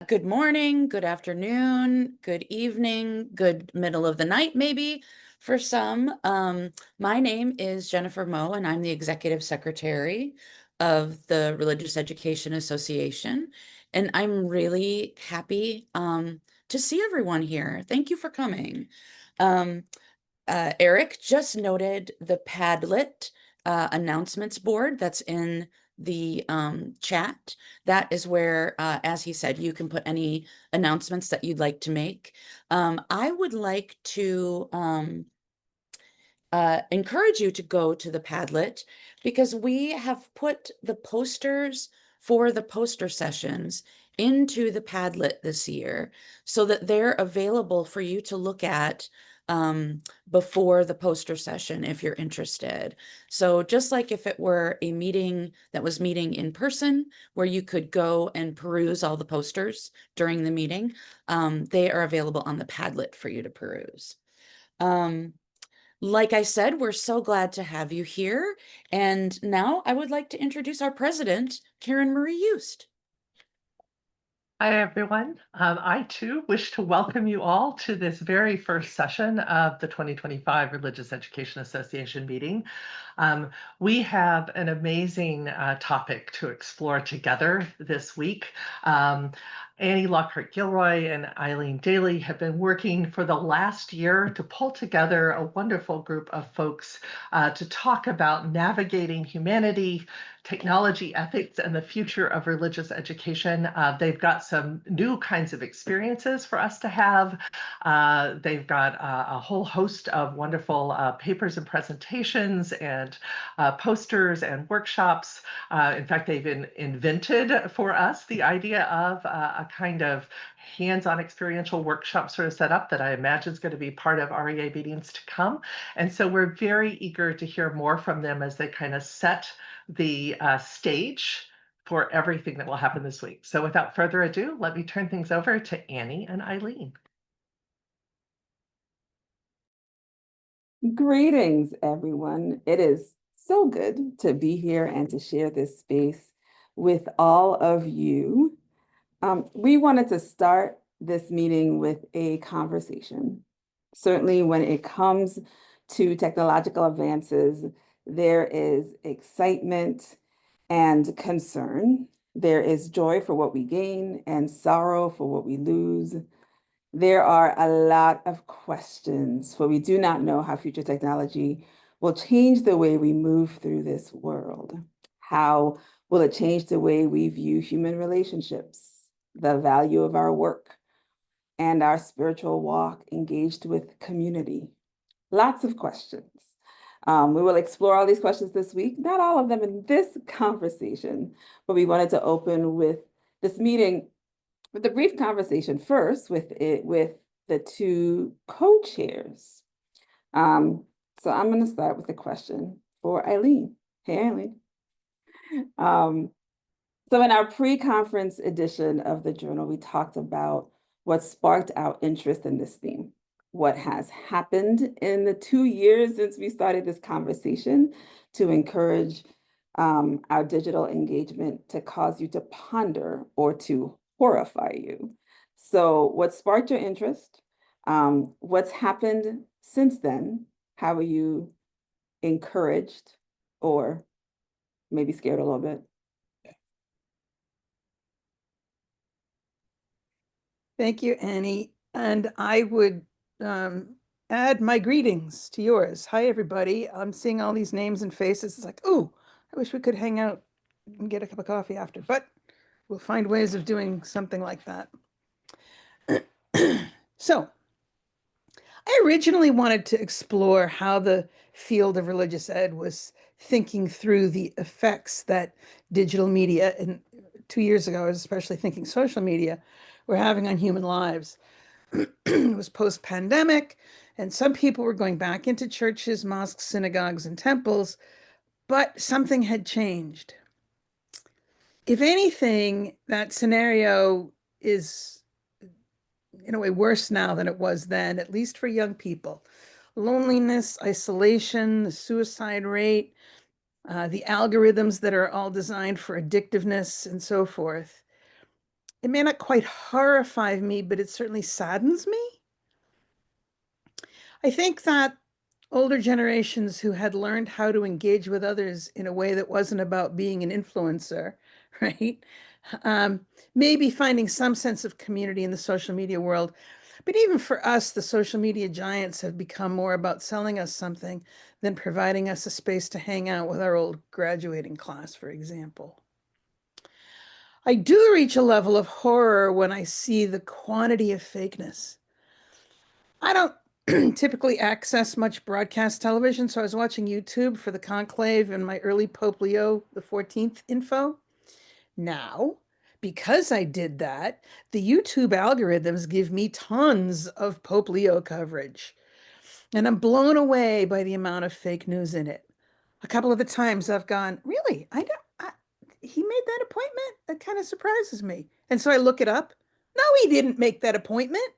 Good morning, good afternoon, good evening, good middle of the night, maybe for some. My name is Jennifer Moe, and I'm the Executive Secretary of the Religious Education Association. And I'm really happy to see everyone here. Thank you for coming. Um, Eric just noted the Padlet announcements board that's in the chat. That is where, as he said, you can put any announcements that you'd like to make. I would like to encourage you to go to the Padlet because we have put the posters for the poster sessions into the Padlet this year so that they're available for you to look at before the poster session if you're interested. So just like if it were a meeting that was meeting in person where you could go and peruse all the posters during the meeting, they are available on the Padlet for you to peruse. Like I said, we're so glad to have you here. And now I would like to introduce our president, Karen Marie Yust. Hi, everyone. I too wish to welcome you all to this very first session of the 2025 Religious Education Association meeting. We have an amazing topic to explore together this week. Annie Lockhart-Gilroy and Eileen Daly have been working for the last year to pull together a wonderful group of folks to talk about navigating humanity, technology, ethics, and the future of religious education. They've got some new kinds of experiences for us to have. They've got a whole host of wonderful papers and presentations and posters and workshops. In fact, they've invented for us the idea of a kind of hands-on experiential workshop sort of setup that I imagine is going to be part of REA meetings to come. And so we're very eager to hear more from them as they kind of set the stage for everything that will happen this week. So without further ado, let me turn things over to Annie and Eileen. Greetings, everyone. It is so good to be here and to share this space with all of you. We wanted to start this meeting with a conversation. Certainly when it comes to technological advances, there is excitement and concern. There is joy for what we gain and sorrow for what we lose. There are a lot of questions, for we do not know how future technology will change the way we move through this world. How will it change the way we view human relationships, the value of our work, and our spiritual walk engaged with community? Lots of questions. We will explore all these questions this week, not all of them in this conversation, but we wanted to open with this meeting with a brief conversation first with the two co-chairs. So I'm going to start with a question for Eileen. Hey, Eileen. So in our pre-conference edition of the journal, we talked about what sparked our interest in this theme, what has happened in the 2 years since we started this conversation to encourage our digital engagement to cause you to ponder or to horrify you. So what sparked your interest? What's happened since then? How are you encouraged or maybe scared a little bit? Thank you, Annie. And I would add my greetings to yours. Hi, everybody. I'm seeing all these names and faces. It's like, oh, I wish we could hang out and get a cup of coffee after, but we'll find ways of doing something like that. So I originally wanted to explore how the field of religious ed was thinking through the effects that digital media, and 2 years ago, I was especially thinking social media, were having on human lives. It was post-pandemic, and some people were going back into churches, mosques, synagogues, and temples, but something had changed. If anything, that scenario is in a way worse now than it was then, at least for young people. Loneliness, isolation, the suicide rate, the algorithms that are all designed for addictiveness and so forth. it may not quite horrify me, but it certainly saddens me. I think that older generations who had learned how to engage with others in a way that wasn't about being an influencer, right? Maybe finding some sense of community in the social media world. But even for us, the social media giants have become more about selling us something than providing us a space to hang out with our old graduating class, for example. I do reach a level of horror when I see the quantity of fakeness. I don't typically access much broadcast television, so I was watching YouTube for the conclave and my early Pope Leo the 14th info. Now, because I did that, the YouTube algorithms give me tons of Pope Leo coverage, and I'm blown away by the amount of fake news in it. A couple of the times I've gone, really? He made that appointment? That kind of surprises me. And so I look it up. No, he didn't make that appointment.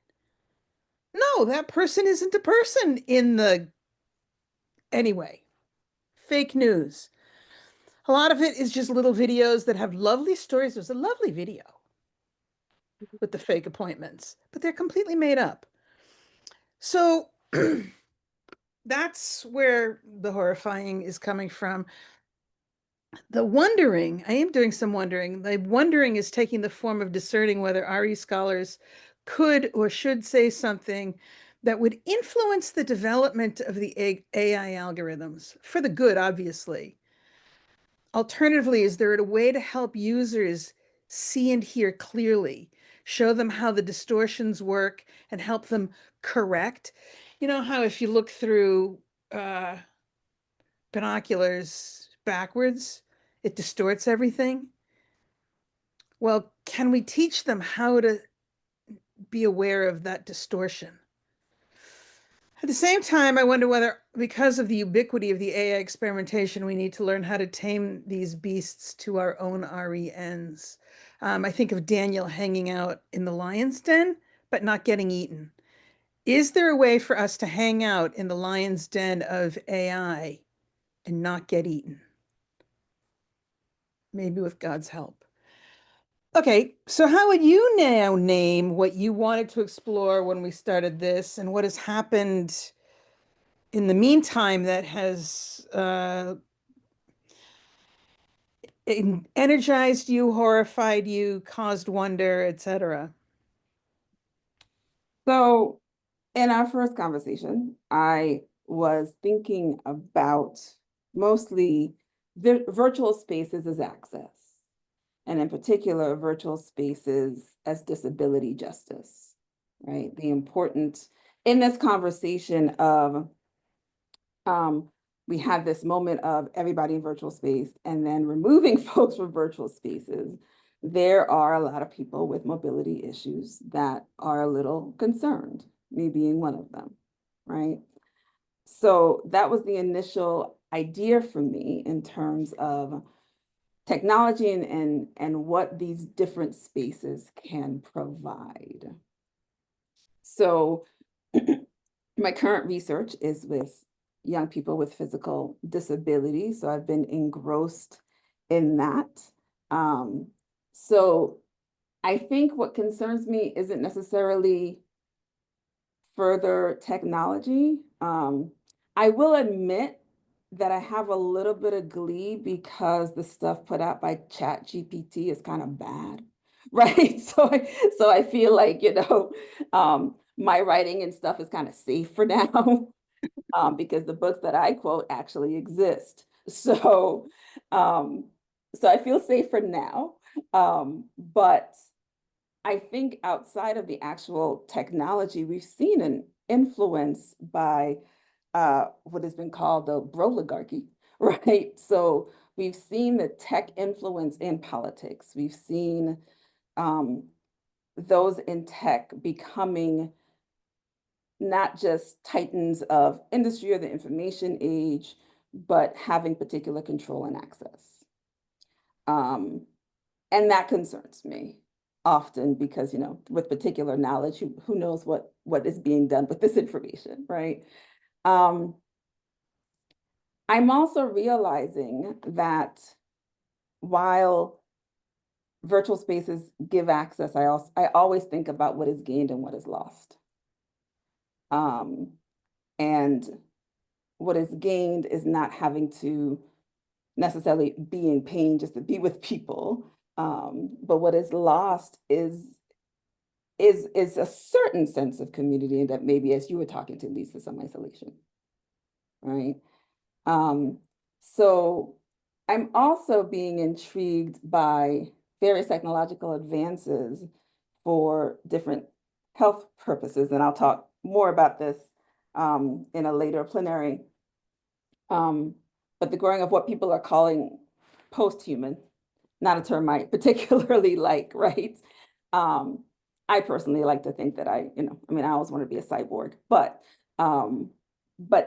No, that person isn't a person in the. Anyway, fake news. A lot of it is just little videos that have lovely stories. There's a lovely video with the fake appointments, but they're completely made up. So that's where the horrifying is coming from. The wondering, I am doing some wondering. The wondering is taking the form of discerning whether RE scholars could or should say something that would influence the development of the AI algorithms for the good, obviously. Alternatively, is there a way to help users see and hear clearly, show them how the distortions work and help them correct? You know how if you look through binoculars backwards, it distorts everything? Well, can we teach them how to be aware of that distortion? At the same time, I wonder whether, because of the ubiquity of the AI experimentation, we need to learn how to tame these beasts to our own RE ends. I think of Daniel hanging out in the lion's den, but not getting eaten. Is there a way for us to hang out in the lion's den of AI and not get eaten? Maybe with God's help. Okay, so how would you now name what you wanted to explore when we started this, and what has happened in the meantime that has energized you, horrified you, caused wonder, etc.? So in our first conversation, I was thinking about mostly virtual spaces as access, and in particular, virtual spaces as disability justice, right? The importance in this conversation of we have this moment of everybody in virtual space and then removing folks from virtual spaces. There are a lot of people with mobility issues that are a little concerned, me being one of them, right? So that was the initial idea for me in terms of technology and what these different spaces can provide. So my current research is with young people with physical disabilities, so I've been engrossed in that. So I think what concerns me isn't necessarily further technology. I will admit that I have a little bit of glee because the stuff put out by ChatGPT is kind of bad, right? So I feel like, my writing and stuff is kind of safe for now. Because the books that I quote actually exist. So I feel safe for now. But I think outside of the actual technology, we've seen an influence by what has been called the broligarchy, right? So we've seen the tech influence in politics. We've seen those in tech becoming not just titans of industry or the information age, but having particular control and access. And that concerns me often because, with particular knowledge, who knows what is being done with this information, right? I'm also realizing that while virtual spaces give access, I always think about what is gained and what is lost. And what is gained is not having to necessarily be in pain just to be with people. But what is lost is a certain sense of community, and that maybe, as you were talking to Lisa, some isolation, right? So I'm also being intrigued by various technological advances for different health purposes, and I'll talk more about this in a later plenary. But the growing of what people are calling post-human, not a term I particularly like, right? I personally like to think that I always want to be a cyborg, but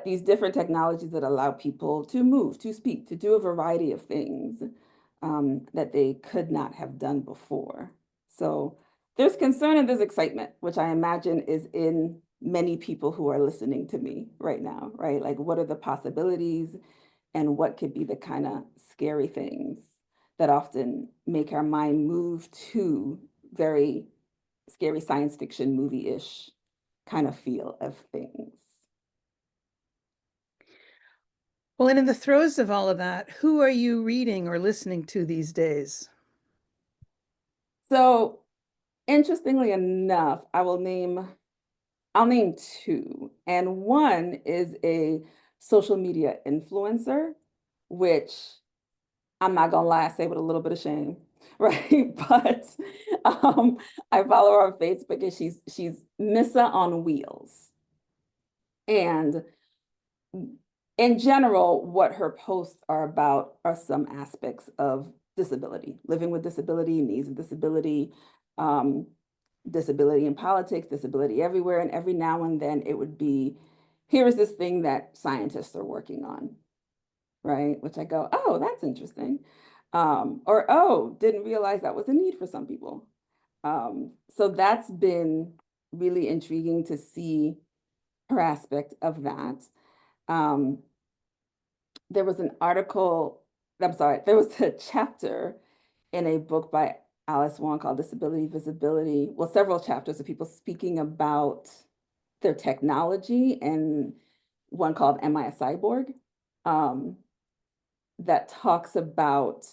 these different technologies that allow people to move, to speak, to do a variety of things that they could not have done before. So there's concern and there's excitement, which I imagine is in many people who are listening to me right now, right? Like, what are the possibilities and what could be the kind of scary things that often make our mind move to very scary science fiction movie-ish kind of feel of things. Well, and in the throes of all of that, who are you reading or listening to these days? So interestingly enough, I'll name two. And one is a social media influencer, which I'm not gonna lie, I say with a little bit of shame, right? But I follow her on Facebook, and she's Missa on Wheels. And in general, what her posts are about are some aspects of disability, living with disability, needs of disability, disability in politics, disability everywhere. And every now and then it would be, here is this thing that scientists are working on, right? Which I go, oh, that's interesting. Or, oh, didn't realize that was a need for some people. So that's been really intriguing to see her aspect of that. There was a chapter in a book by Alice Wong called Disability Visibility. Well, several chapters of people speaking about their technology, and one called Am I a Cyborg? That talks about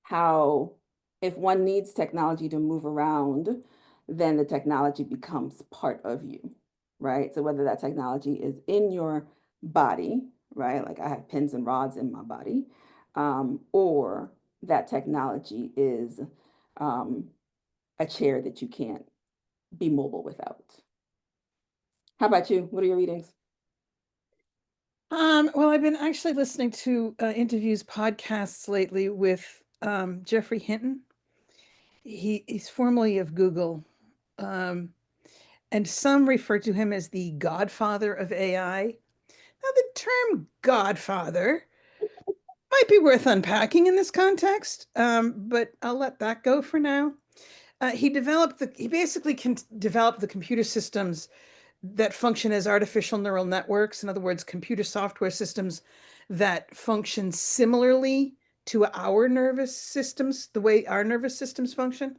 how if one needs technology to move around, then the technology becomes part of you, right? So whether that technology is in your body, right? Like I have pins and rods in my body, or that technology is a chair that you can't be mobile without. How about you? What are your readings? Well, I've been actually listening to interviews, podcasts lately with Geoffrey Hinton. He's formerly of Google, and some refer to him as the godfather of AI. Now, the term godfather might be worth unpacking in this context, but I'll let that go for now. He basically developed the computer systems that function as artificial neural networks. In other words, computer software systems that function similarly to our nervous systems, the way our nervous systems function.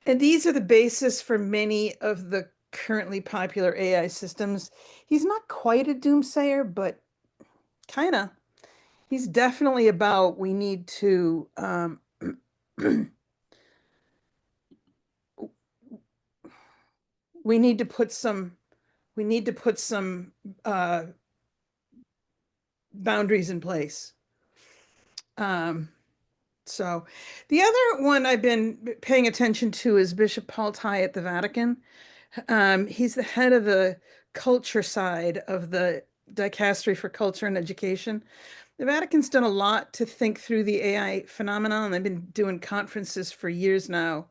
And these are the basis for many of the currently popular AI systems. He's not quite a doomsayer, but kind of. He's definitely about we need to we need to put some boundaries in place. So the other one I've been paying attention to is Bishop Paul Ty at the Vatican. He's the head of the culture side of the Dicastery for Culture and Education. The Vatican's done a lot to think through the AI phenomenon. They've been doing conferences for years now,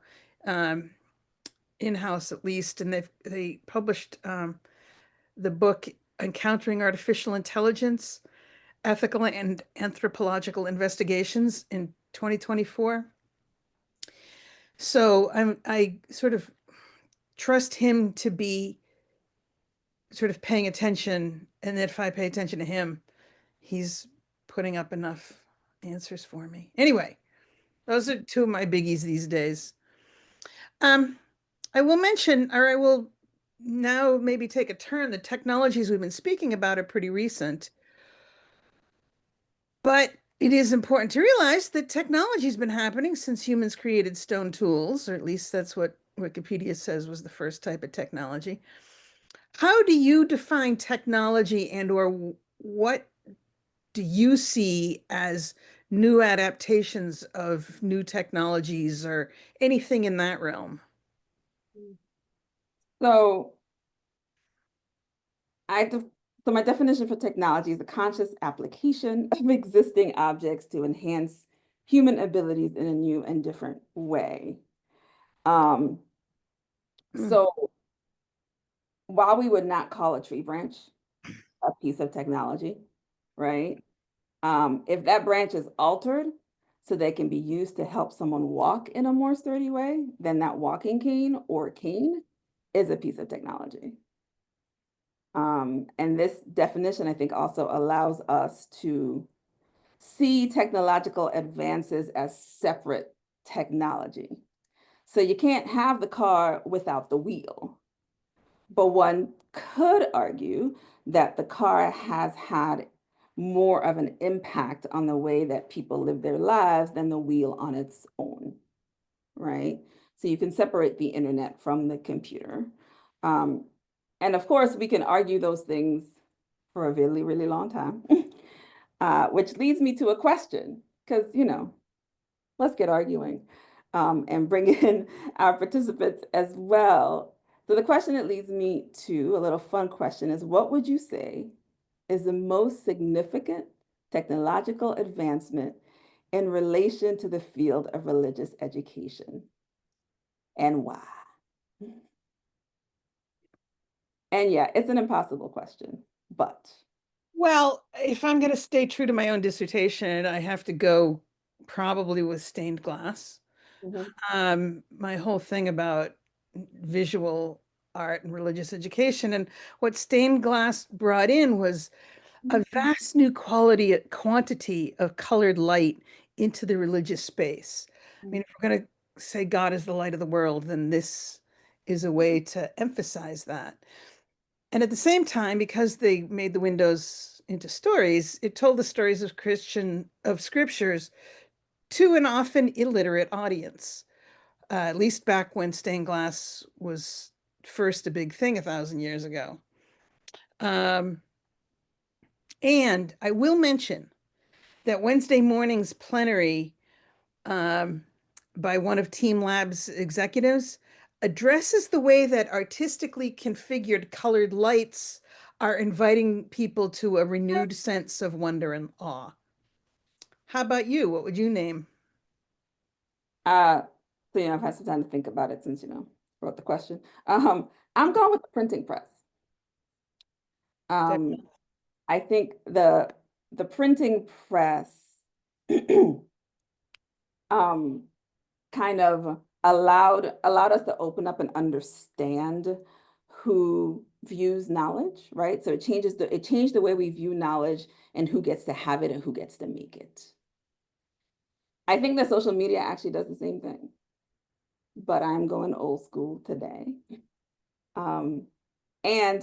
in-house at least, and they published the book Encountering Artificial Intelligence, Ethical and Anthropological Investigations in 2024. So I sort of trust him to be sort of paying attention, and that if I pay attention to him, he's putting up enough answers for me. Anyway, Those are two of my biggies these days. I will mention, or I will now maybe take a turn. The technologies we've been speaking about are pretty recent. But it is important to realize that technology has been happening since humans created stone tools, or at least that's what Wikipedia says was the first type of technology. How do you define technology, and or what do you see as new adaptations of new technologies or anything in that realm? So so my definition for technology is the conscious application of existing objects to enhance human abilities in a new and different way. So while we would not call a tree branch a piece of technology, right? If that branch is altered so they can be used to help someone walk in a more sturdy way, then that walking cane or cane is a piece of technology. And this definition, I think, also allows us to see technological advances as separate technology. So you can't have the car without the wheel. But one could argue that the car has had more of an impact on the way that people live their lives than the wheel on its own, right? So you can separate the internet from the computer. And of course, we can argue those things for a really, really long time, which leads me to a question, because, let's get arguing and bring in our participants as well. So the question it leads me to, a little fun question, is what would you say is the most significant technological advancement in relation to the field of religious education, and why? And yeah, it's an impossible question, but. Well, if I'm going to stay true to my own dissertation, I have to go probably with stained glass. My whole thing about visual art and religious education, and what stained glass brought in was a vast new quantity of colored light into the religious space. I mean, if we're going to say God is the light of the world, then this is a way to emphasize that. And at the same time, because they made the windows into stories, it told the stories of scriptures to an often illiterate audience. At least back when stained glass was first a big thing 1,000 years ago. And I will mention that Wednesday morning's plenary by one of Team Lab's executives addresses the way that artistically configured colored lights are inviting people to a renewed sense of wonder and awe. How about you? What would you name? So, I've had some time to think about it since, wrote the question. I'm going with the printing press. I think the printing press kind of allowed us to open up and understand who views knowledge, right? So it changed the way we view knowledge and who gets to have it and who gets to make it. I think that social media actually does the same thing, but I'm going old school today. And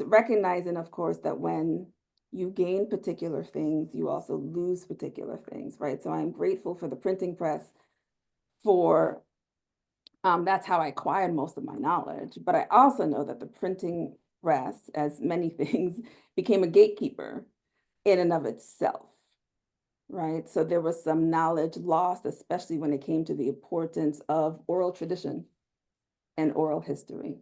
recognizing, of course, that when you gain particular things, you also lose particular things, right? So I'm grateful for the printing press for, that's how I acquired most of my knowledge. But I also know that the printing press, as many things, became a gatekeeper in and of itself, right? So there was some knowledge lost, especially when it came to the importance of oral tradition and oral history.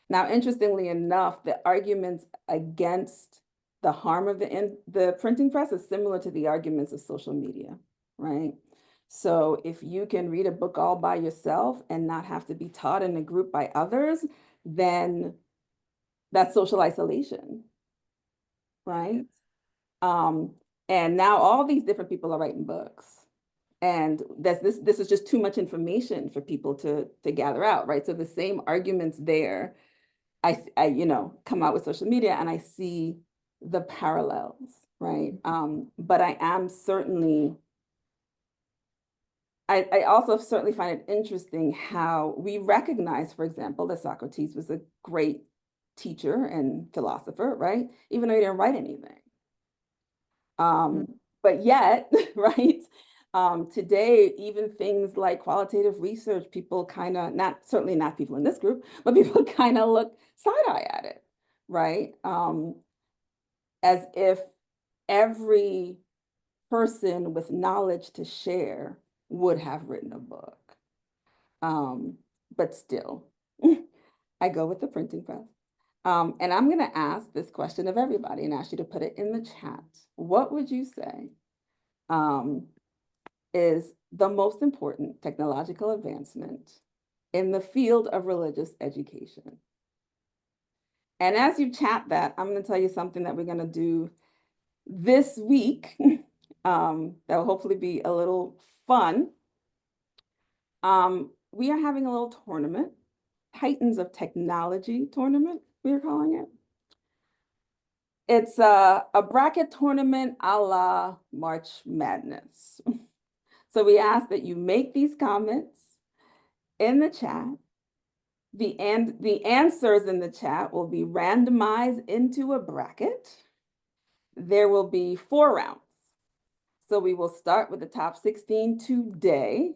Now, interestingly enough, the arguments against the harm of the printing press is similar to the arguments of social media, right? So if you can read a book all by yourself and not have to be taught in a group by others, then that's social isolation, right? And now all these different people are writing books. And this is just too much information for people to gather out, right? So the same arguments there, I come out with social media and I see the parallels, right? But I am certainly I also certainly find it interesting how we recognize, for example, that Socrates was a great teacher and philosopher, right? Even though he didn't write anything. But yet, right, today, even things like qualitative research, people kind of, certainly not people in this group, but people kind of look side-eye at it, right? As if every person with knowledge to share would have written a book. But still, I go with the printing press. And I'm going to ask this question of everybody and ask you to put it in the chat. What would you say is the most important technological advancement in the field of religious education? And as you chat that, I'm going to tell you something that we're going to do this week that will hopefully be a little fun. We are having a little tournament, Titans of Technology tournament, we're calling it. It's a bracket tournament a la March Madness. So we ask that you make these comments in the chat. The answers in the chat will be randomized into a bracket. There will be 4 rounds. So we will start with the top 16 today.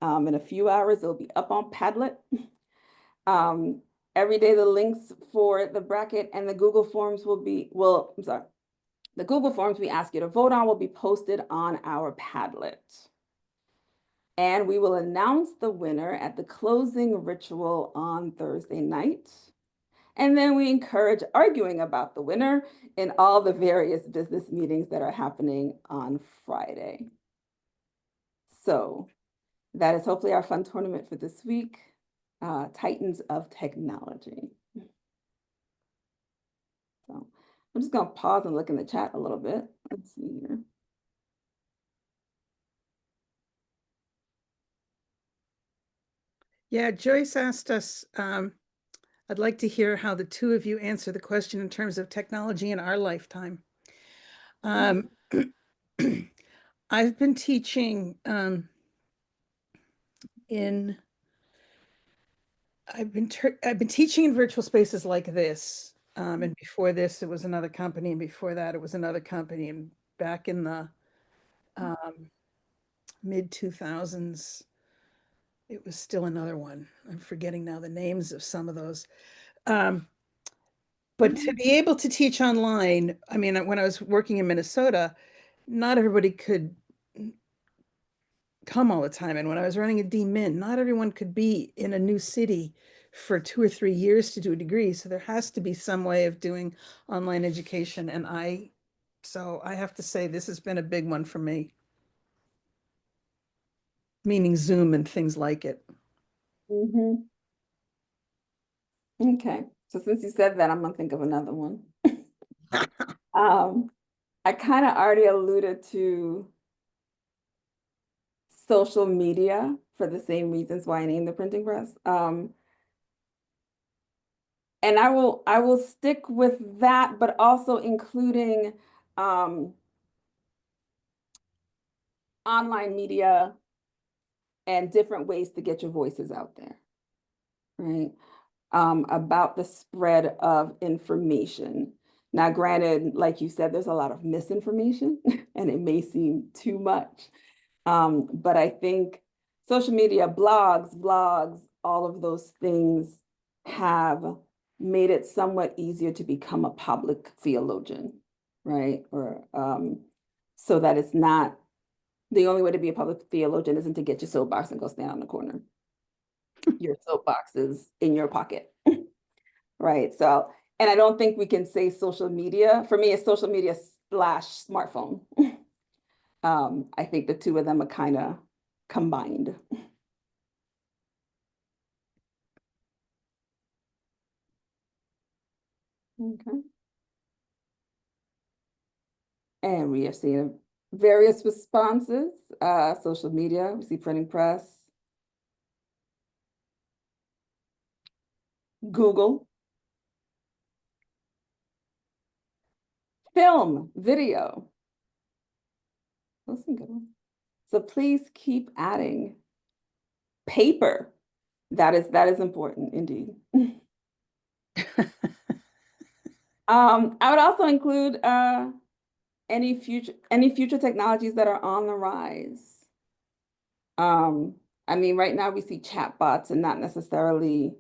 In a few hours, it'll be up on Padlet. Every day, the links for the bracket and the Google Forms will be, the Google Forms we ask you to vote on will be posted on our Padlet. And we will announce the winner at the closing ritual on Thursday night. And then we encourage arguing about the winner in all the various business meetings that are happening on Friday. So that is hopefully our fun tournament for this week, Titans of Technology. So I'm just going to pause and look in the chat a little bit. Let's see here. Yeah, Joyce asked us, I'd like to hear how the two of you answer the question in terms of technology in our lifetime. I've been teaching I've been teaching in virtual spaces like this. And before this, it was another company. And before that, it was another company. And back in the mid 2000s, it was still another one. I'm forgetting now the names of some of those. But to be able to teach online, I mean, when I was working in Minnesota, not everybody could come all the time. And when I was running a DMin, not everyone could be in a new city for 2 or 3 years to do a degree. So there has to be some way of doing online education. And so I have to say, this has been a big one for me, meaning Zoom and things like it. Okay, so since you said that, I'm gonna think of another one. I kind of already alluded to social media for the same reasons why I named the printing press. And I will stick with that, but also including online media and different ways to get your voices out there, right? About the spread of information. Now, granted, like you said, there's a lot of misinformation and it may seem too much. But I think social media, blogs, all of those things have made it somewhat easier to become a public theologian, right? Or so that it's not, the only way to be a public theologian isn't to get your soapbox and go stand on the corner. Your soapbox is in your pocket, right? So, and I don't think we can say social media. For me, it's social media / smartphone. I think the two of them are kind of combined. Okay. And we are seeing various responses, social media, we see printing press, Google, film, video. Those are some good ones. So please keep adding paper. That is important indeed. I would also include any future technologies that are on the rise. I mean, right now we see chatbots and not necessarily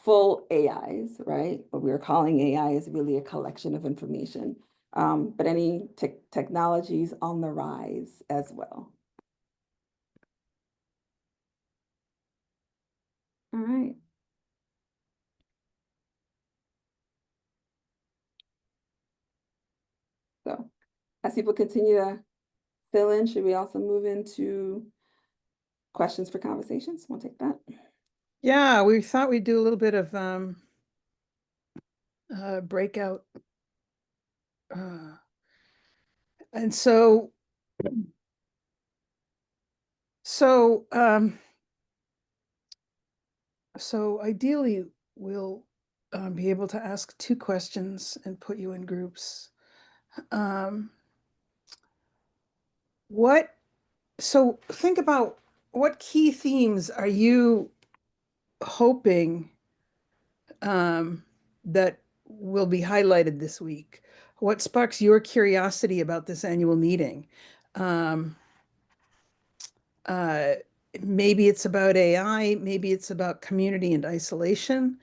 full AIs, right? What we're calling AI is really a collection of information. But any technologies on the rise as well. All right. So as people continue to fill in, should we also move into questions for conversations? We'll take that. Yeah, we thought we'd do a little bit of breakout. And so ideally we'll be able to ask 2 questions and put you in groups. So think about what key themes are you hoping that will be highlighted this week? What sparks your curiosity about this annual meeting? Maybe it's about AI, maybe it's about community and isolation,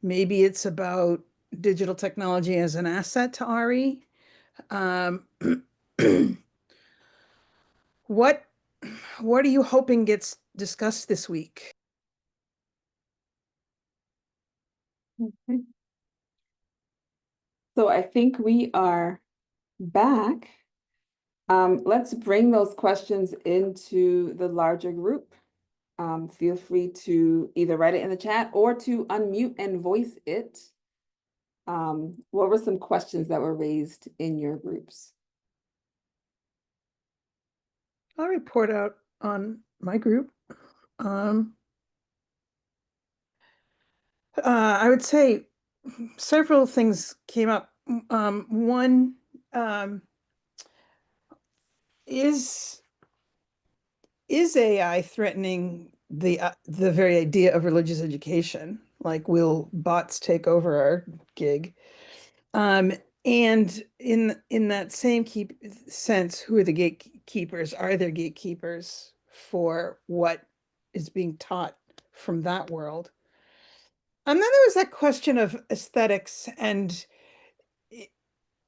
maybe it's about digital technology as an asset to RE. What are you hoping gets discussed this week? Okay. So I think we are back. Let's bring those questions into the larger group. Feel free to either write it in the chat or to unmute and voice it. What were some questions that were raised in your groups? I'll report out on my group. I would say several things came up. One, is AI threatening the very idea of religious education? Like, will bots take over our gig? And in that same sense, who are the gatekeepers? Are there gatekeepers for what is being taught from that world? And then there was that question of aesthetics, and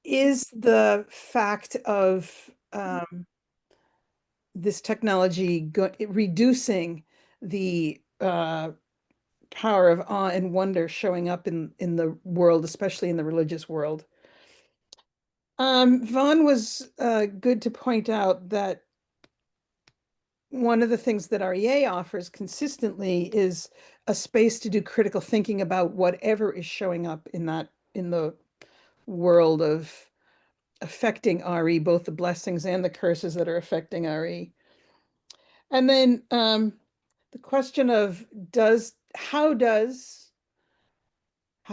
is the fact of this technology reducing the power of awe and wonder showing up in the world, especially in the religious world? Vaughn was good to point out that one of the things that REA offers consistently is a space to do critical thinking about whatever is showing up in the world of affecting RE, both the blessings and the curses that are affecting RE. And then the question of how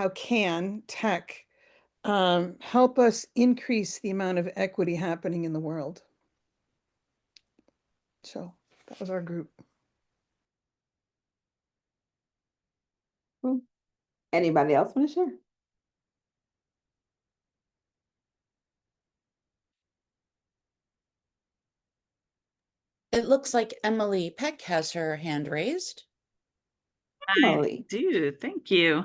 can tech help us increase the amount of equity happening in the world? So that was our group. Cool. Anybody else want to share? It looks like Emily Peck has her hand raised. Emily. I do. Thank you.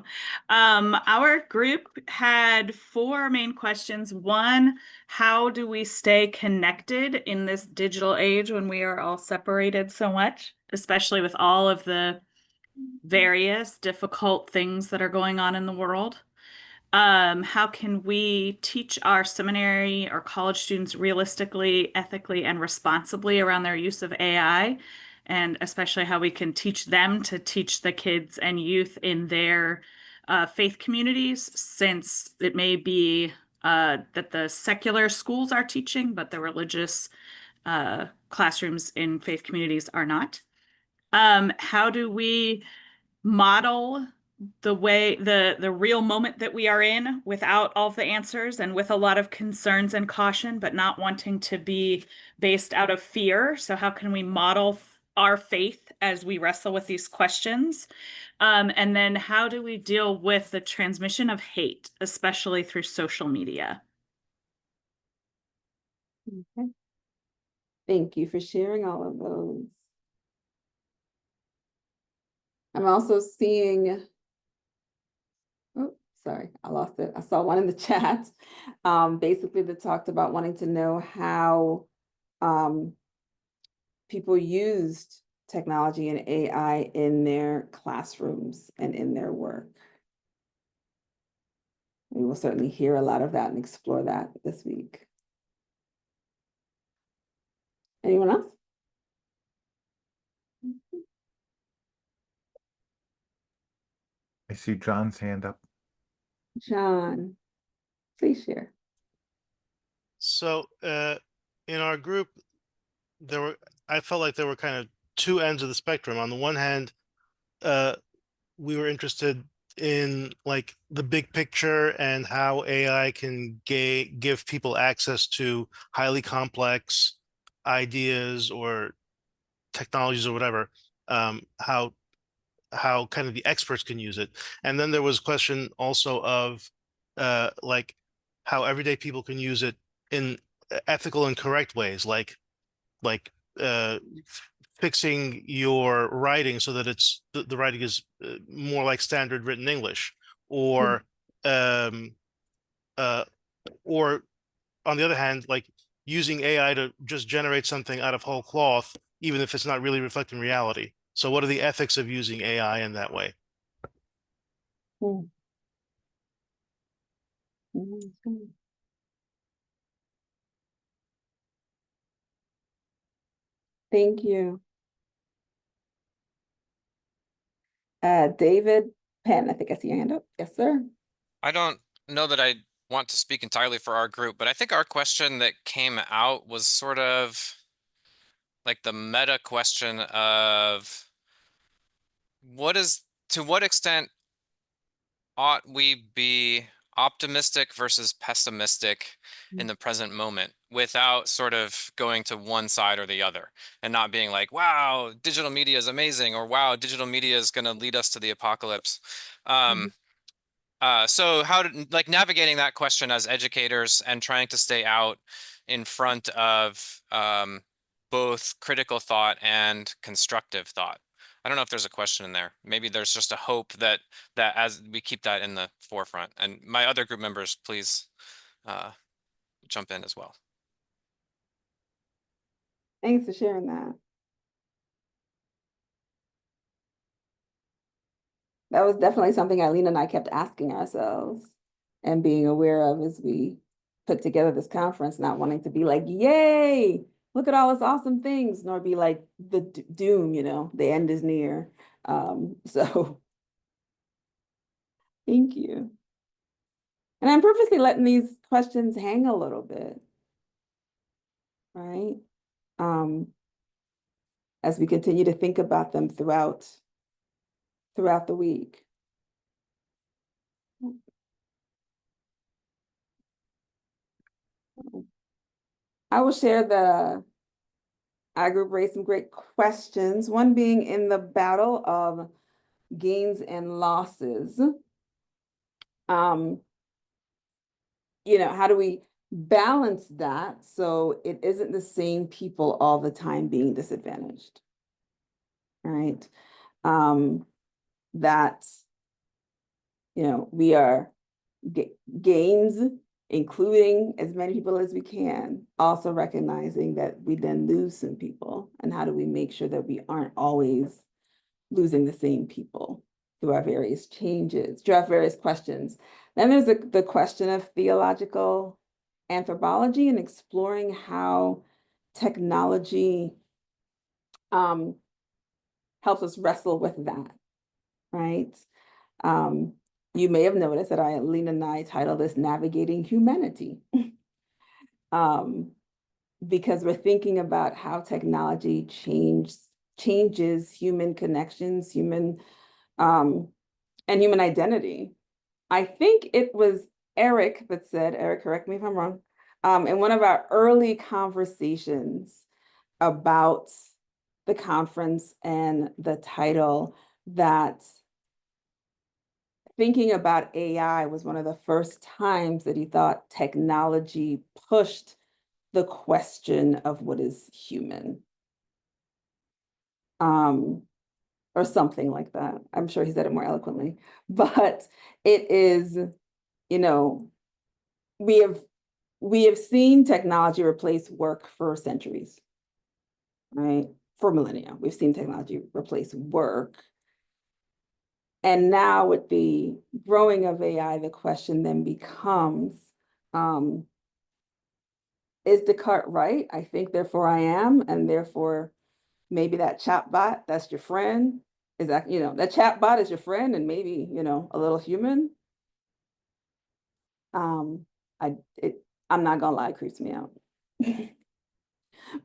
Our group had 4 main questions. One, how do we stay connected in this digital age when we are all separated so much, especially with all of the various difficult things that are going on in the world? How can we teach our seminary or college students realistically, ethically, and responsibly around their use of AI? And especially how we can teach them to teach the kids and youth in their faith communities, since it may be that the secular schools are teaching, but the religious classrooms in faith communities are not. How do we model the way the real moment that we are in without all of the answers and with a lot of concerns and caution, but not wanting to be based out of fear. So how can we model our faith as we wrestle with these questions? And then how do we deal with the transmission of hate, especially through social media? Okay. Thank you for sharing all of those. I'm also seeing, oh, sorry, I lost it. I saw one in the chat. Basically, that talked about wanting to know how people used technology and AI in their classrooms and in their work. We will certainly hear a lot of that and explore that this week. Anyone else? I see John's hand up. John, please share. So in our group, I felt like there were kind of two ends of the spectrum. On the one hand, we were interested in like the big picture and how AI can give people access to highly complex ideas or technologies or whatever, how kind of the experts can use it. And then there was a question also of like how everyday people can use it in ethical and correct ways, like fixing your writing so that the writing is more like standard written English, or or on the other hand, like using AI to just generate something out of whole cloth, even if it's not really reflecting reality. So what are the ethics of using AI in that way? Thank you. David Penn, I think I see your hand up. Yes, sir. I don't know that I want to speak entirely for our group, but I think our question that came out was sort of like the meta question of to what extent ought we be optimistic versus pessimistic in the present moment without sort of going to one side or the other, and not being like, wow, digital media is amazing, or wow, digital media is going to lead us to the apocalypse. So like navigating that question as educators and trying to stay out in front of both critical thought and constructive thought. I don't know if there's a question in there. Maybe there's just a hope that as we keep that in the forefront. And my other group members, please jump in as well. Thanks for sharing that. That was definitely something Eileen and I kept asking ourselves and being aware of as we put together this conference, not wanting to be like, yay, look at all these awesome things, nor be like the doom, the end is near. So thank you. And I'm purposely letting these questions hang a little bit, right? As we continue to think about them throughout the week. I will share our group raised some great questions, one being in the battle of gains and losses. How do we balance that so it isn't the same people all the time being disadvantaged? All right. That, we are gains, including as many people as we can, also recognizing that we then lose some people. And how do we make sure that we aren't always losing the same people through our various changes, through our various questions? Then there's the question of theological anthropology and exploring how technology helps us wrestle with that, right? You may have noticed that Eileen and I titled this Navigating Humanity, because we're thinking about how technology changes human connections, human and human identity. I think it was Eric that said, Eric, correct me if I'm wrong, in one of our early conversations about the conference and the title, that thinking about AI was one of the first times that he thought technology pushed the question of what is human. Or something like that. I'm sure he said it more eloquently, but it is, you know, we have seen technology replace work for centuries, right? For millennia, we've seen technology replace work. And now with the growing of AI, the question then becomes, is Descartes right? I think, therefore I am, and therefore maybe that chatbot, that's your friend. Is that, that chatbot is your friend and maybe, a little human. I'm not gonna lie, it creeps me out.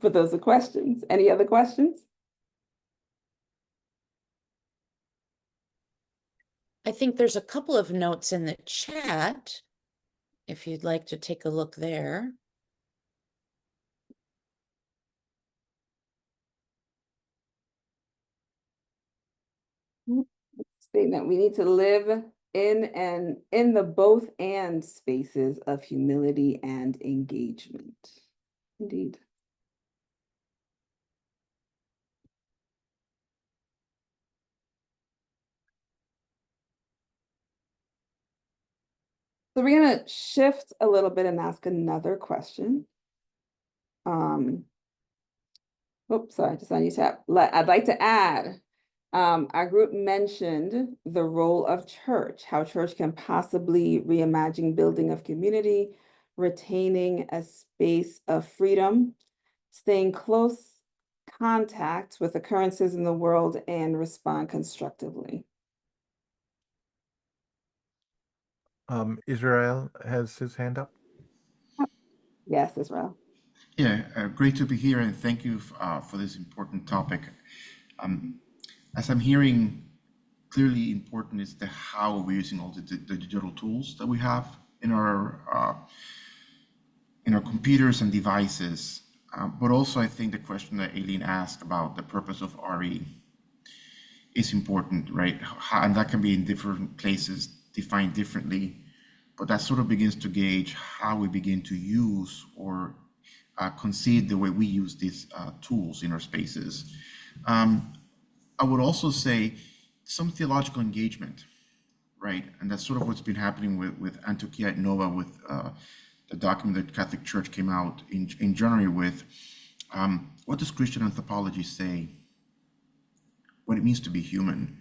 But those are questions. Any other questions? I think there's a couple of notes in the chat, if you'd like to take a look there. Statement, we need to live in the both and spaces of humility and engagement. Indeed. So we're gonna shift a little bit and ask another question. Oops, sorry, just on your tab. I'd like to add, our group mentioned the role of church, how church can possibly reimagine building of community, retaining a space of freedom, staying close contact with occurrences in the world, and respond constructively. Israel has his hand up. Yes, Israel. Yeah, great to be here, and thank you for this important topic. As I'm hearing, clearly important is the how we're using all the digital tools that we have in our computers and devices. But also, I think the question that Eileen asked about the purpose of RE is important, right? And that can be in different places, defined differently, but that sort of begins to gauge how we begin to use or concede the way we use these tools in our spaces. I would also say some theological engagement, right? And that's sort of what's been happening with Antiochia et Nova, with the document that Catholic Church came out in January with. What does Christian anthropology say? What it means to be human,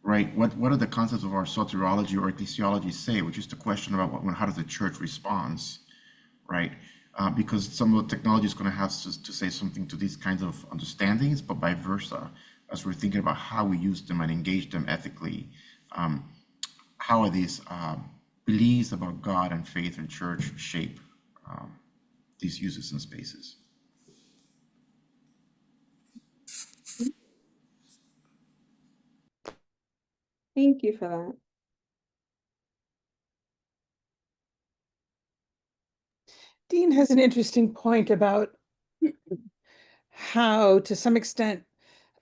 right? What are the concepts of our soteriology or ecclesiology say, which is the question about how does the church responds, right? Because some of the technology is going to have to say something to these kinds of understandings, but vice versa, as we're thinking about how we use them and engage them ethically. How are these beliefs about God and faith and church shape these uses and spaces? Thank you for that. Dean has an interesting point about how, to some extent,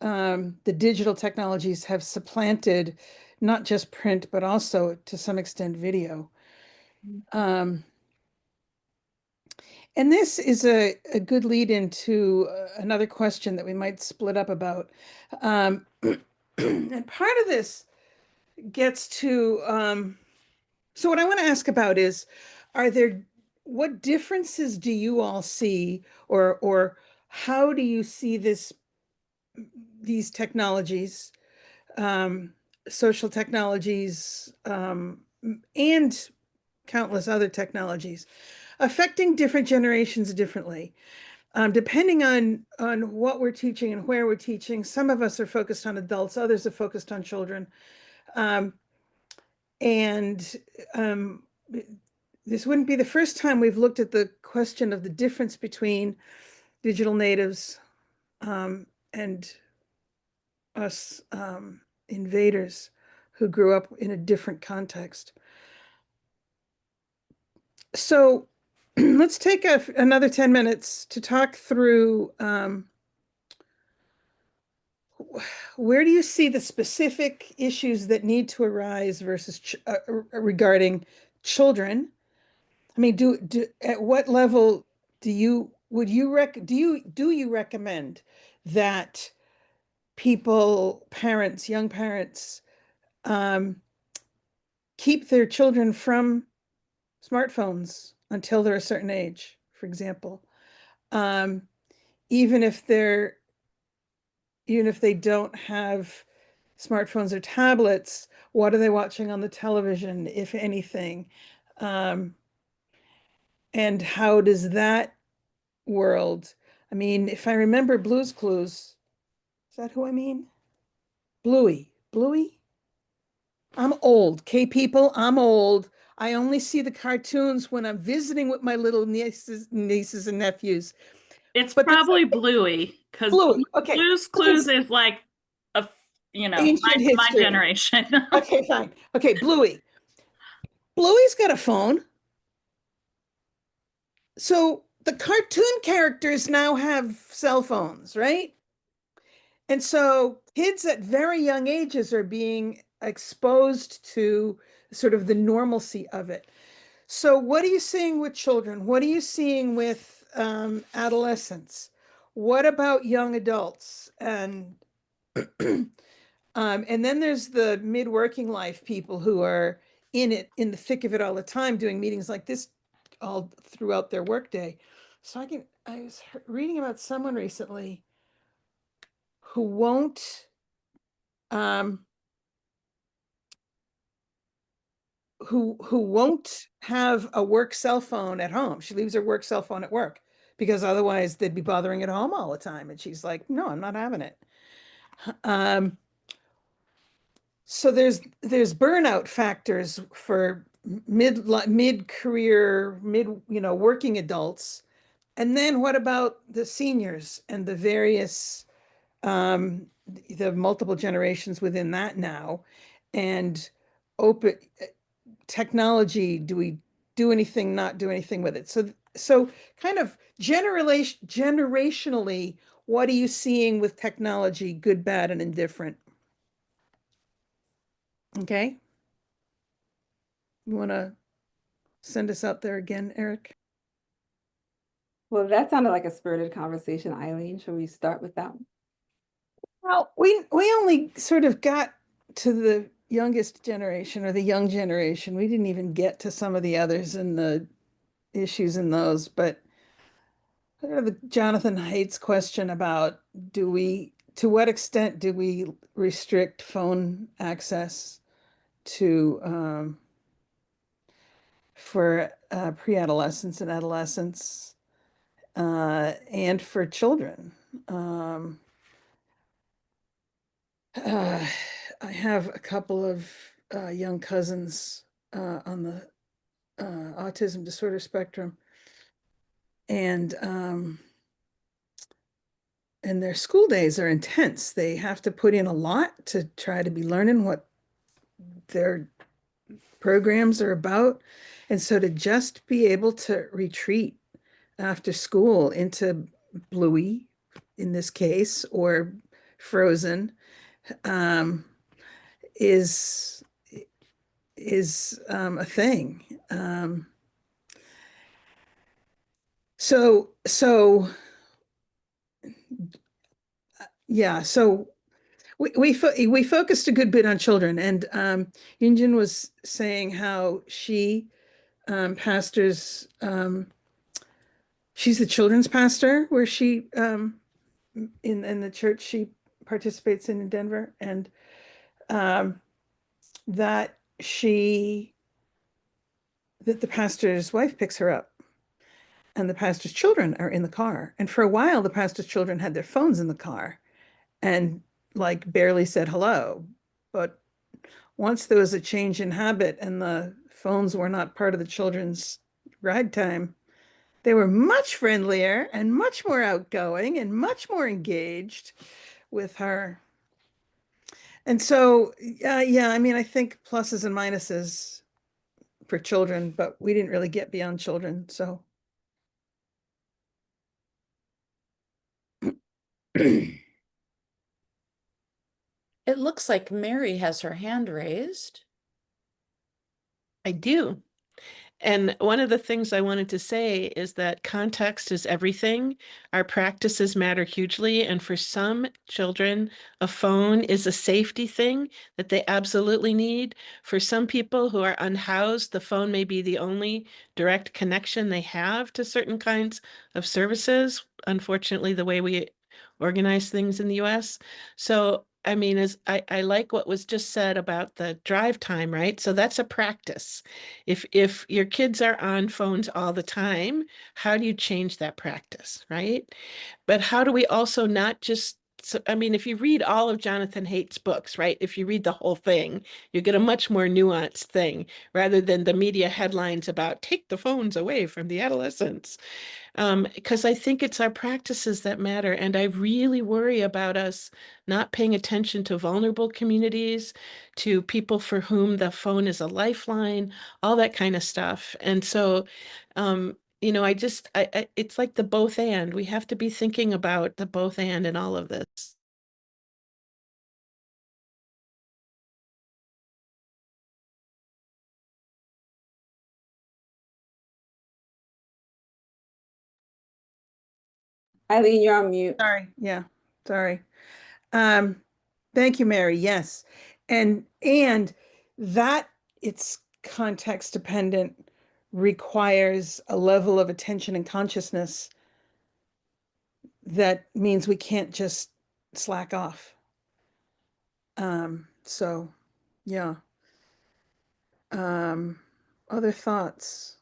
the digital technologies have supplanted not just print, but also, to some extent, video. And this is a good lead into another question that we might split up about. And part of this gets to, so what I want to ask about is, what differences do you all see, or how do you see these technologies, social technologies, and countless other technologies, affecting different generations differently, depending on what we're teaching and where we're teaching? Some of us are focused on adults, others are focused on children. This wouldn't be the first time we've looked at the question of the difference between digital natives and us invaders who grew up in a different context. So let's take another 10 minutes to talk through where do you see the specific issues that need to arise versus regarding children? I mean, at what level do you recommend that parents, young parents, keep their children from smartphones until they're a certain age, for example, even if they don't have smartphones or tablets, what are they watching on the television, if anything? And how does that world, I mean, if I remember Blue's Clues, is that who I mean? Bluey. I'm old, okay, people, I'm old. I only see the cartoons when I'm visiting with my little nieces and nephews. It's But probably Bluey, because Bluey, okay. Blue's Clues is like Ancient my history. generation. Okay, fine. Okay, Bluey's got a phone. So the cartoon characters now have cell phones, right? And so kids at very young ages are being exposed to sort of the normalcy of it. So what are you seeing with children? What are you seeing with adolescents? What about young adults? And then there's the mid-working life people who are in the thick of it all the time, doing meetings like this all throughout their workday. So I was reading about someone recently who won't who won't have a work cell phone at home. She leaves her work cell phone at work because otherwise they'd be bothering at home all the time. And she's like, no, I'm not having it. So there's burnout factors for mid-career, working adults. And then what about the seniors and the various the multiple generations within that now, and open technology? Do we do anything, not do anything with it? So kind of generationally, what are you seeing with technology, good, bad, and indifferent? Okay. You want to send us out there again, Eric? Well, that sounded like a spirited conversation, Eileen. Shall we start with that one? Well, we only sort of got to the youngest generation or the young generation. We didn't even get to some of the others and the issues in those. But the Jonathan Haidt's question about to what extent do we restrict phone access to for pre-adolescents and adolescents and for children? I have a couple of young cousins on the autism disorder spectrum, and their school days are intense. They have to put in a lot to try to be learning what their programs are about. And so to just be able to retreat after school into Bluey, in this case, or Frozen, is a thing. So yeah, so we focused a good bit on children, and Yunjin was saying how she pastors. She's the children's pastor where she in the church she participates in Denver, and that the pastor's wife picks her up, and the pastor's children are in the car. And for a while, the pastor's children had their phones in the car and like barely said hello. But once there was a change in habit and the phones were not part of the children's ride time, they were much friendlier and much more outgoing and much more engaged with her. And so, yeah, I mean, I think pluses and minuses for children, but we didn't really get beyond children, so. It looks like Mary has her hand raised. I do. And one of the things I wanted to say is that context is everything. Our practices matter hugely. And for some children, a phone is a safety thing that they absolutely need. For some people who are unhoused, the phone may be the only direct connection they have to certain kinds of services. Unfortunately, the way we organize things in the US. So I mean, I like what was just said about the drive time, right? So that's a practice. If your kids are on phones all the time, how do you change that practice, right? But how do we also not just, so, I mean, if you read all of Jonathan Haidt's books, right? If you read the whole thing, you get a much more nuanced thing rather than the media headlines about take the phones away from the adolescents. Because I think it's our practices that matter. And I really worry about us not paying attention to vulnerable communities, to people for whom the phone is a lifeline, all that kind of stuff. And so, you know, it's like the both and. We have to be thinking about the both and in all of this. Eileen, you're on mute. Sorry, yeah, sorry. Thank you, Mary. Yes. And that it's context dependent requires a level of attention and consciousness that means we can't just slack off. So yeah. Other thoughts?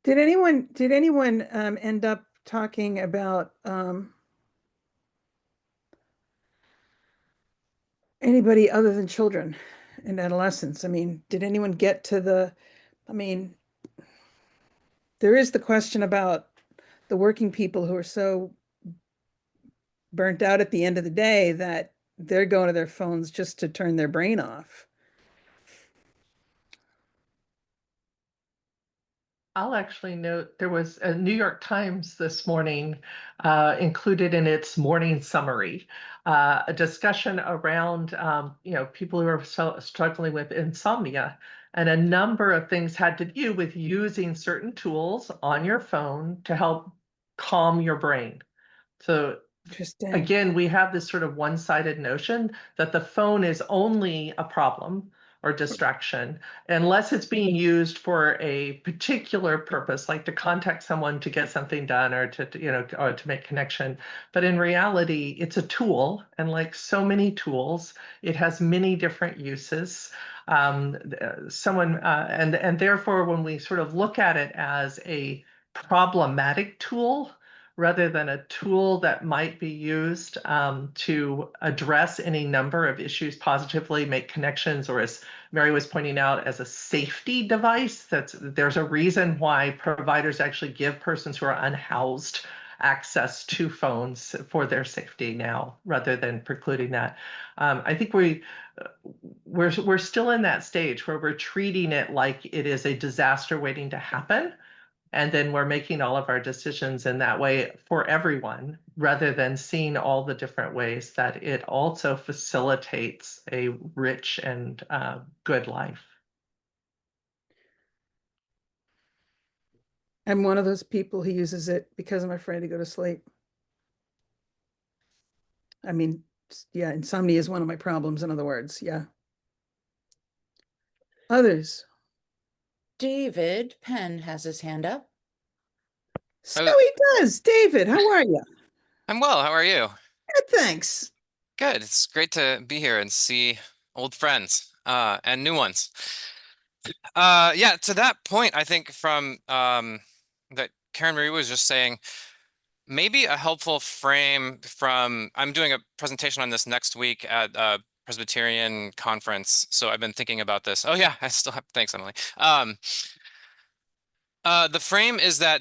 Did anyone end up talking about anybody other than children and adolescents? I mean, did anyone get to I mean, there is the question about the working people who are so burnt out at the end of the day that they're going to their phones just to turn their brain off. I'll actually note there was a New York Times this morning included in its morning summary, a discussion around people who are struggling with insomnia. And a number of things had to do with using certain tools on your phone to help calm your brain. So Interesting. again, we have this sort of one-sided notion that the phone is only a problem or distraction unless it's being used for a particular purpose, like to contact someone to get something done or to make connection. But in reality, it's a tool, and like so many tools, it has many different uses. And therefore, when we sort of look at it as a problematic tool, rather than a tool that might be used to address any number of issues positively, make connections, or as Mary was pointing out, as a safety device. There's a reason why providers actually give persons who are unhoused access to phones for their safety now, rather than precluding that. I think we're still in that stage where we're treating it like it is a disaster waiting to happen. And then we're making all of our decisions in that way for everyone, rather than seeing all the different ways that it also facilitates a rich and good life. I'm one of those people who uses it because I'm afraid to go to sleep. I mean, yeah, insomnia is one of my problems, in other words. Yeah. Others? David Penn has his hand up. So he does. David, how are you? I'm well. How are you? Good, thanks. Good. It's great to be here and see old friends and new ones. Yeah, to that point, I think from that Karen Marie was just saying, maybe a helpful frame from, I'm doing a presentation on this next week at Presbyterian conference. So I've been thinking about this. Oh yeah, I still have, thanks, Emily. The frame is that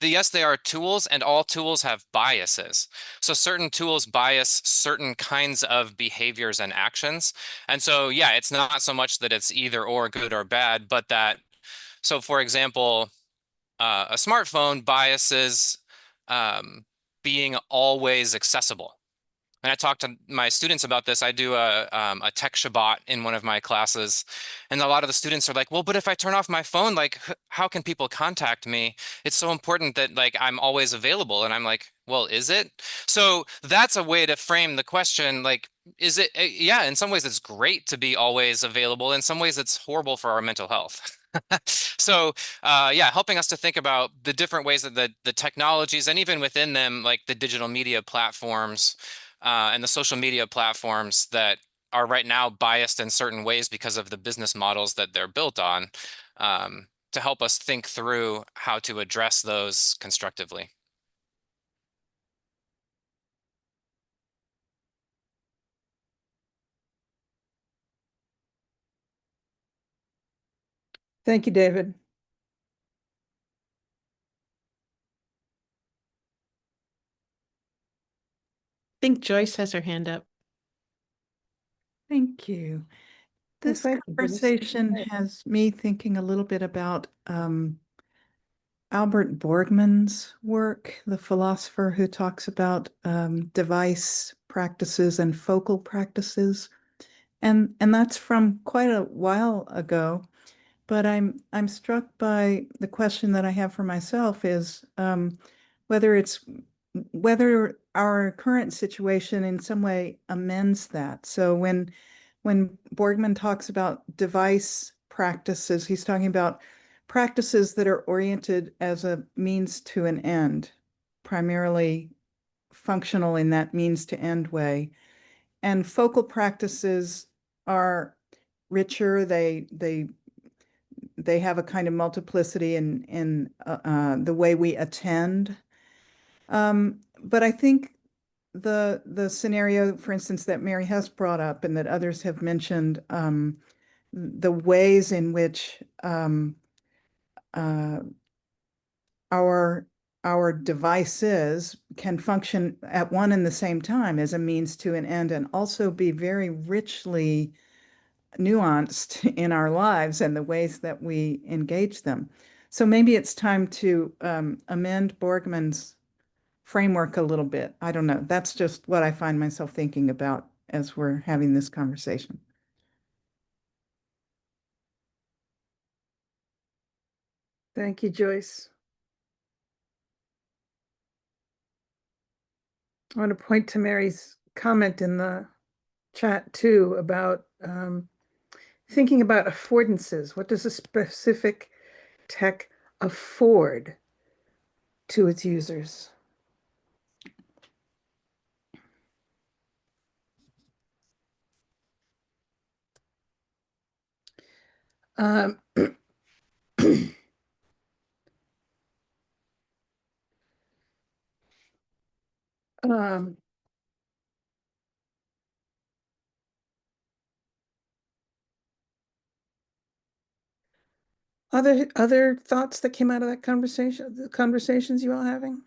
yes, they are tools, and all tools have biases. So certain tools bias certain kinds of behaviors and actions. And so, yeah, it's not so much that it's either or good or bad, but that, so for example, a smartphone biases being always accessible. And I talk to my students about this. I do a tech Shabbat in one of my classes, and a lot of the students are like, well, but if I turn off my phone, like, how can people contact me? It's so important that like I'm always available. And I'm like, well, is it? So that's a way to frame the question. Like, is it? Yeah, in some ways it's great to be always available. In some ways it's horrible for our mental health. So yeah, helping us to think about the different ways that the technologies, and even within them, like the digital media platforms, and the social media platforms that are right now biased in certain ways because of the business models that they're built on, to help us think through how to address those constructively. Thank you, David. I think Joyce has her hand up. Thank you. This right, goodness. conversation has me thinking a little bit about Albert Borgman's work, the philosopher who talks about device practices and focal practices. And that's from quite a while ago. But I'm struck by the question that I have for myself is whether our current situation in some way amends that. So when Borgman talks about device practices, he's talking about practices that are oriented as a means to an end, primarily functional in that means to end way. And focal practices are richer. They have a kind of multiplicity in the way we attend. But I think the scenario, for instance, that Mary Hess brought up and that others have mentioned, the ways in which our devices can function at one and the same time as a means to an end, and also be very richly nuanced in our lives and the ways that we engage them. So maybe it's time to amend Borgman's framework a little bit. I don't know. That's just what I find myself thinking about as we're having this conversation. Thank you, Joyce. I want to point to Mary's comment in the chat too about thinking about affordances. What does a specific tech afford to its users? Um, um, other thoughts that came out of that conversation, the conversations you all having?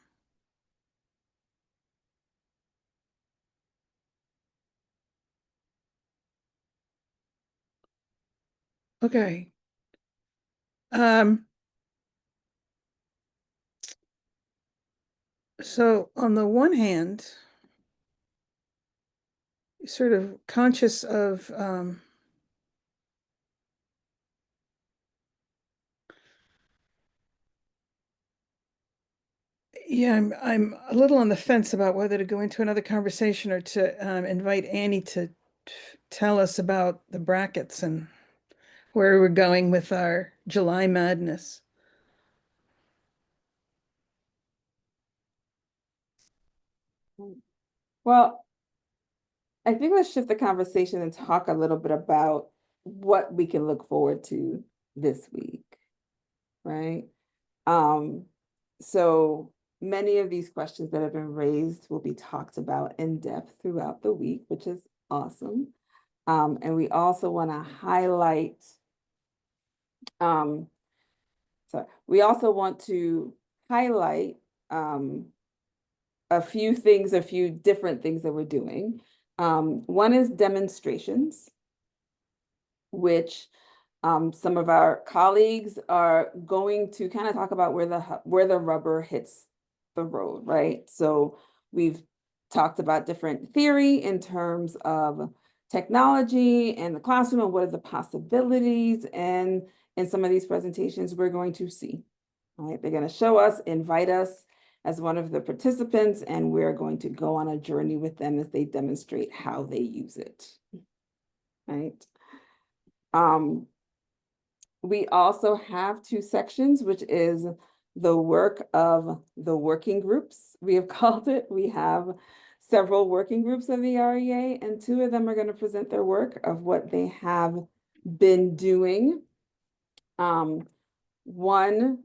Okay. So on the one hand, sort of conscious of yeah, I'm a little on the fence about whether to go into another conversation or to invite Annie to tell us about the brackets and where we're going with our July madness. Well, I think let's shift the conversation and talk a little bit about what we can look forward to this week, right? So many of these questions that have been raised will be talked about in depth throughout the week, which is awesome. And we also want to highlight, we also want to highlight a few different things that we're doing. One is demonstrations, which some of our colleagues are going to kind of talk about where the rubber hits the road, right? So we've talked about different theory in terms of technology in the classroom and what are the possibilities. And in some of these presentations, we're going to see, right? They're going to show us, invite us as one of the participants, and we're going to go on a journey with them as they demonstrate how they use it, right? We also have two sections, which is the work of the working groups, we have called it. We have several working groups of the REA, and two of them are going to present their work of what they have been doing. One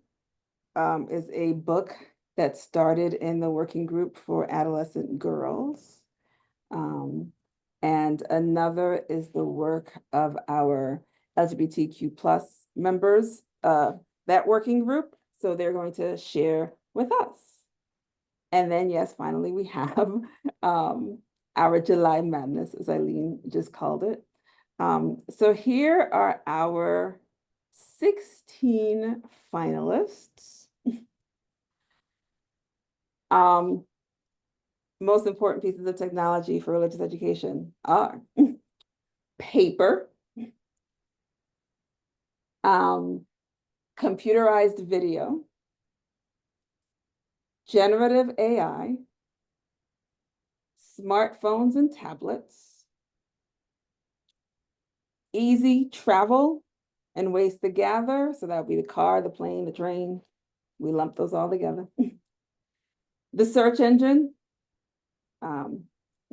is a book that started in the working group for adolescent girls. And another is the work of our LGBTQ plus members, that working group. So they're going to share with us. And then, yes, finally, we have our July Madness, as Eileen just called it. So here are our 16 finalists. Most important pieces of technology for religious education are paper, computerized video, generative AI, smartphones and tablets, easy travel and ways to gather. So that would be the car, the plane, the train. We lump those all together. The search engine,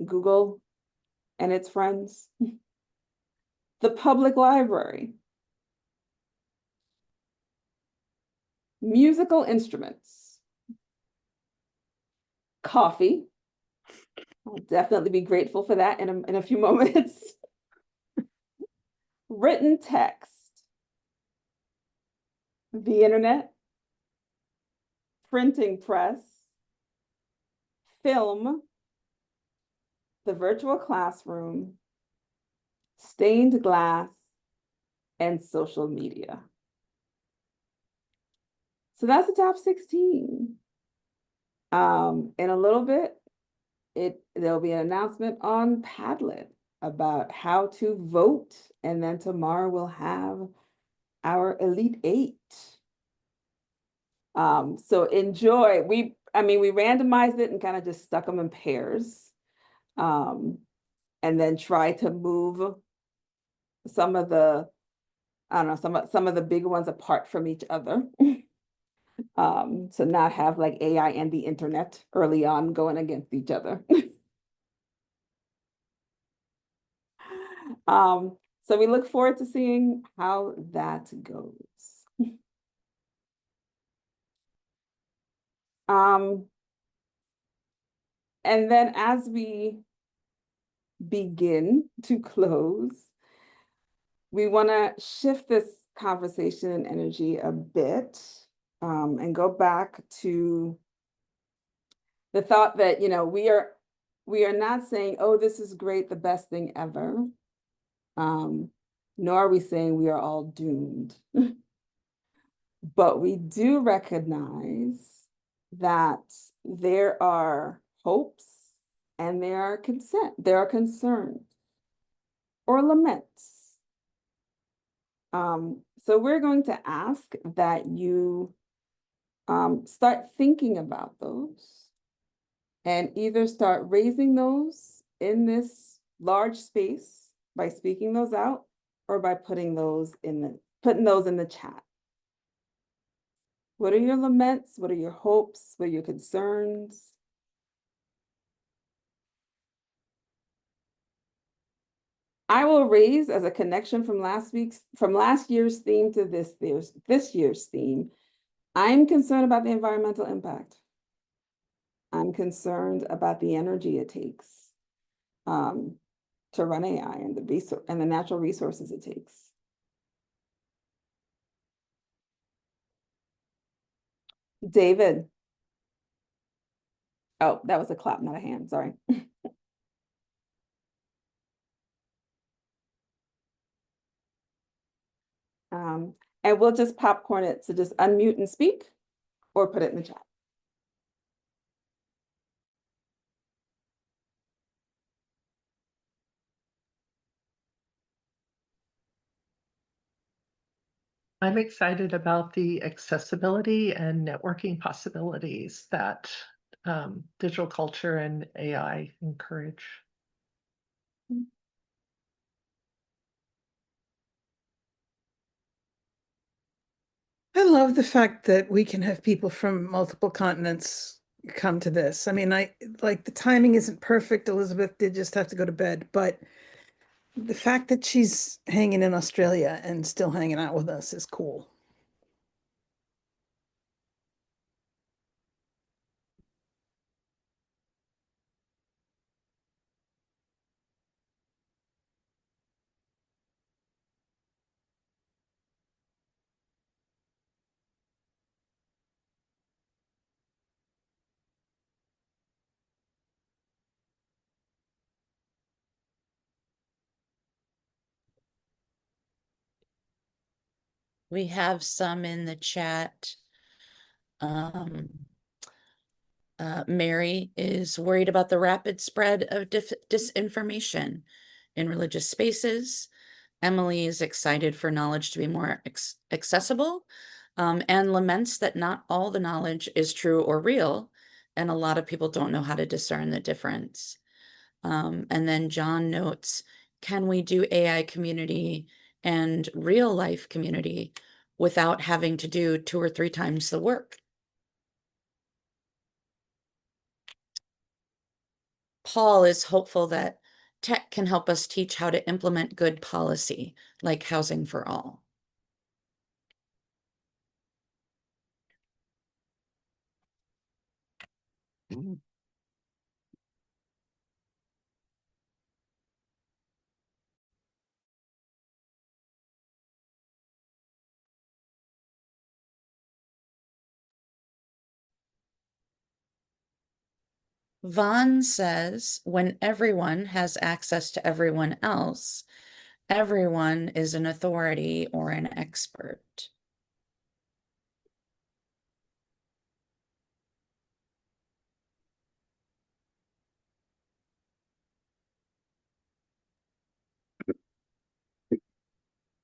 Google and its friends. The public library. Musical instruments. Coffee. I'll definitely be grateful for that in a few moments. Written text. The internet. Printing press. Film. The virtual classroom. Stained glass. And social media. So that's the top 16. In a little bit, there'll be an announcement on Padlet about how to vote. And then tomorrow we'll have our Elite 8. So enjoy. We randomized it and kind of just stuck them in pairs. And then try to move some of the, some of the big ones apart from each other. So not have like AI and the internet early on going against each other. So we look forward to seeing how that goes. And then as we begin to close, we want to shift this conversation and energy a bit, and go back to the thought that, we are not saying, oh, this is great, the best thing ever. Nor are we saying we are all doomed. But we do recognize that there are hopes and there are concerns or laments. So we're going to ask that you start thinking about those and either start raising those in this large space by speaking those out or by putting those in the chat. What are your laments? What are your hopes? What are your concerns? I will raise as a connection from last year's theme to this year's theme. I'm concerned about the environmental impact. I'm concerned about the energy it takes to to run AI and the natural resources it takes. David. Oh, that was a clap, not a hand, sorry. And we'll just popcorn it, so just unmute and speak or put it in the chat. I'm excited about the accessibility and networking possibilities that digital culture and AI encourage. I love the fact that we can have people from multiple continents come to this. I mean, like the timing isn't perfect. Elizabeth did just have to go to bed, but the fact that she's hanging in Australia and still hanging out with us is cool. We have some in the chat. Mary is worried about the rapid spread of disinformation in religious spaces. Emily is excited for knowledge to be more accessible, and laments that not all the knowledge is true or real, and a lot of people don't know how to discern the difference. And then John notes, can we do AI community and real life community without having to do 2 or 3 times the work? Paul is hopeful that tech can help us teach how to implement good policy, like housing for all. Vaughn says, when everyone has access to everyone else, everyone is an authority or an expert.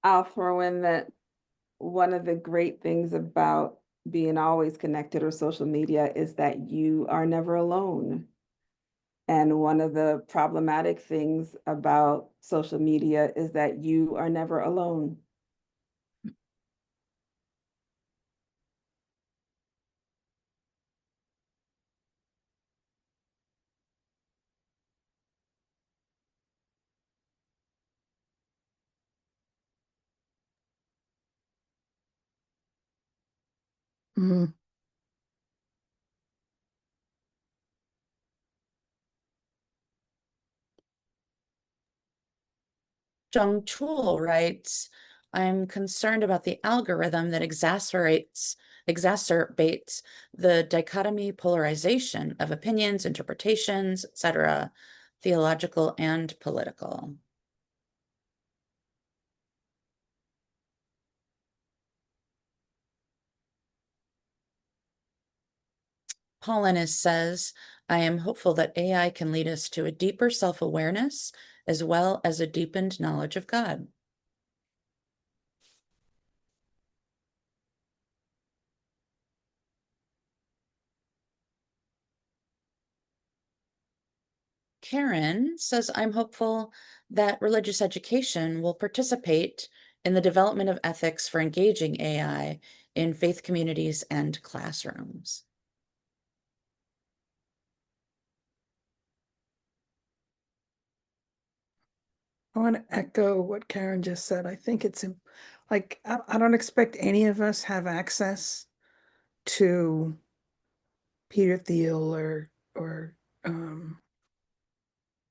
I'll throw in that one of the great things about being always connected or social media is that you are never alone. And one of the problematic things about social media is that you are never alone. Mhm. Zhang Chul writes, I'm concerned about the algorithm that exacerbates the dichotomy polarization of opinions, interpretations, etc., theological and political. Paulinus says, I am hopeful that AI can lead us to a deeper self-awareness as well as a deepened knowledge of God. Karen says, I'm hopeful that religious education will participate in the development of ethics for engaging AI in faith communities and classrooms. I want to echo what Karen just said. I think it's like, I don't expect any of us have access to Peter Thiel or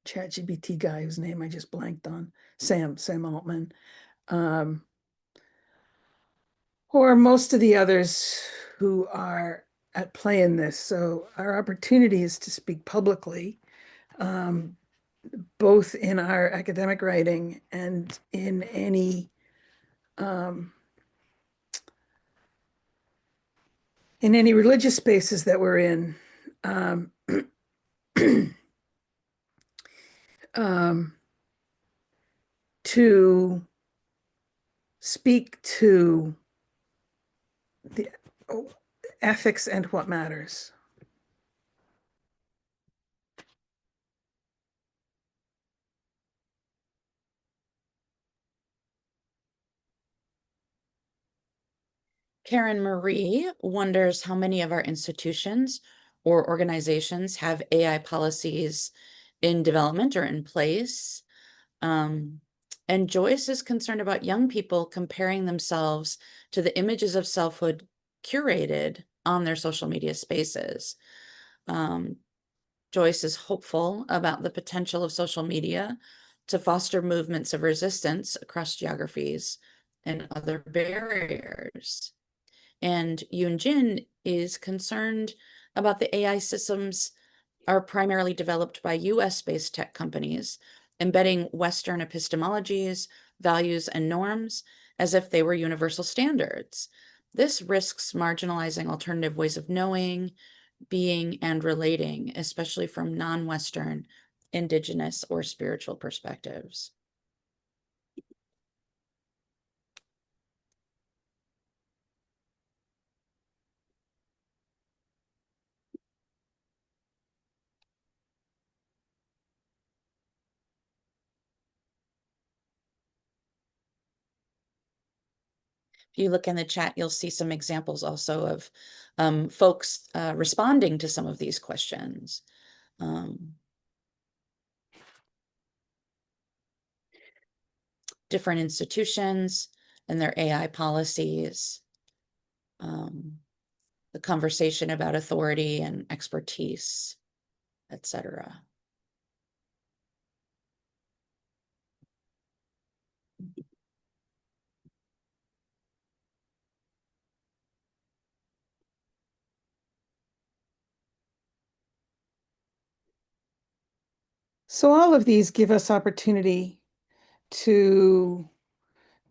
ChatGPT guy whose name I just blanked on, Sam Altman, or most of the others who are at play in this. So our opportunity is to speak publicly, both in our academic writing and in any religious spaces that we're in. To speak to the ethics and what matters. Karen Marie wonders how many of our institutions or organizations have AI policies in development or in place. And Joyce is concerned about young people comparing themselves to the images of selfhood curated on their social media spaces. Joyce is hopeful about the potential of social media to foster movements of resistance across geographies and other barriers. And Yoon Jin is concerned about the AI systems are primarily developed by US-based tech companies, embedding Western epistemologies, values, and norms as if they were universal standards. This risks marginalizing alternative ways of knowing, being, and relating, especially from non-Western, indigenous, or spiritual perspectives. If you look in the chat, you'll see some examples also of folks responding to some of these questions. Different institutions and their AI policies, the conversation about authority and expertise, etc. So all of these give us opportunity to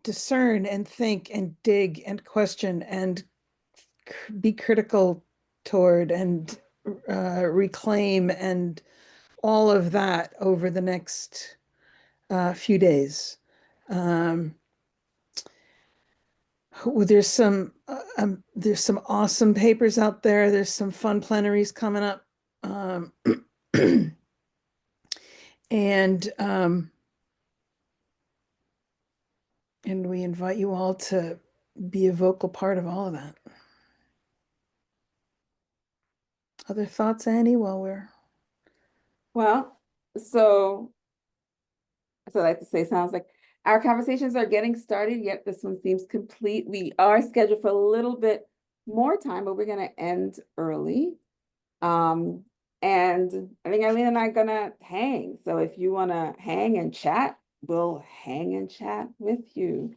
discern and think and dig and question and be critical toward and reclaim and all of that over the next few days. There's some awesome papers out there. There's some fun plenaries coming up. And we invite you all to be a vocal part of all of that. Other thoughts, Annie, while we're... Well, so I like to say, sounds like our conversations are getting started, yet this one seems complete. We are scheduled for a little bit more time, but we're going to end early. And I think Eileen and I are going to hang. So if you want to hang and chat, we'll hang and chat with you.